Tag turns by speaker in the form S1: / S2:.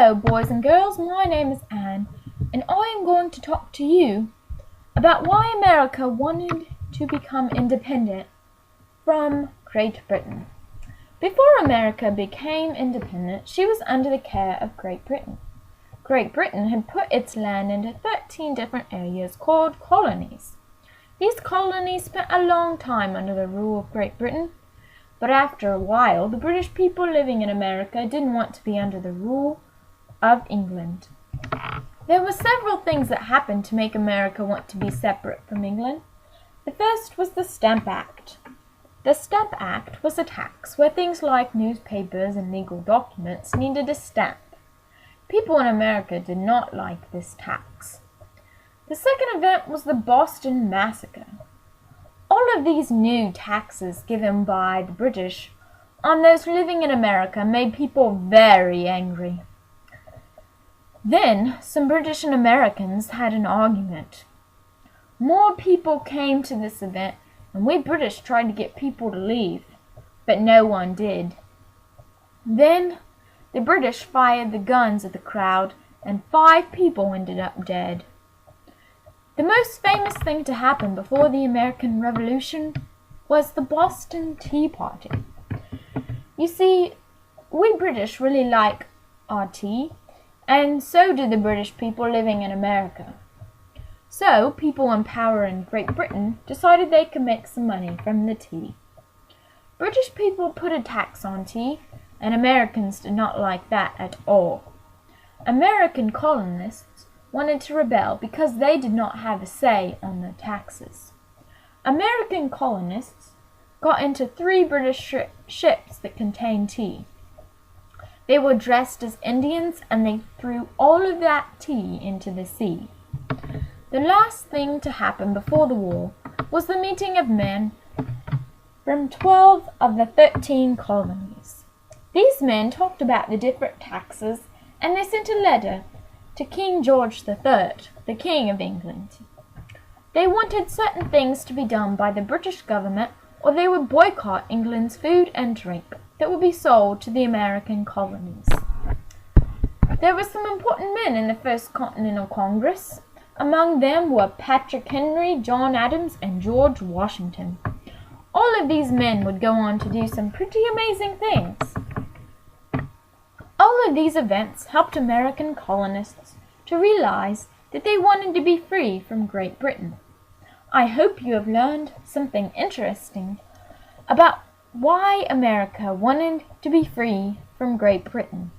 S1: Hello, boys and girls. My name is Anne, and I am going to talk to you about why America wanted to become independent from Great Britain. Before America became independent, she was under the care of Great Britain. Great Britain had put its land into 13 different areas called colonies. These colonies spent a long time under the rule of Great Britain, but after a while, the British people living in America didn't want to be under the rule of England. There were several things that happened to make America want to be separate from England. The first was the Stamp Act. The Stamp Act was a tax where things like newspapers and legal documents needed a stamp. People in America did not like this tax. The second event was the Boston Massacre. All of these new taxes given by the British on those living in America made people very angry. Then some British and Americans had an argument. More people came to this event, and we British tried to get people to leave, but no one did. Then the British fired the guns at the crowd, and 5 people ended up dead. The most famous thing to happen before the American Revolution was the Boston Tea Party. You see, we British really like our tea, and so do the British people living in America. So, people in power in Great Britain decided they could make some money from the tea. British people put a tax on tea, and Americans did not like that at all. American colonists wanted to rebel because they did not have a say on the taxes. American colonists got into 3 British ships that contained tea. They were dressed as Indians, and they threw all of that tea into the sea. The last thing to happen before the war was the meeting of men from 12 of the 13 colonies. These men talked about the different taxes, and they sent a letter to King George III, the King of England. They wanted certain things to be done by the British government, or they would boycott England's food and drink that would be sold to the American colonies. There were some important men in the First Continental Congress. Among them were Patrick Henry, John Adams, and George Washington. All of these men would go on to do some pretty amazing things. All of these events helped American colonists to realize that they wanted to be free from Great Britain. I hope you have learned something interesting about why America wanted to be free from Great Britain.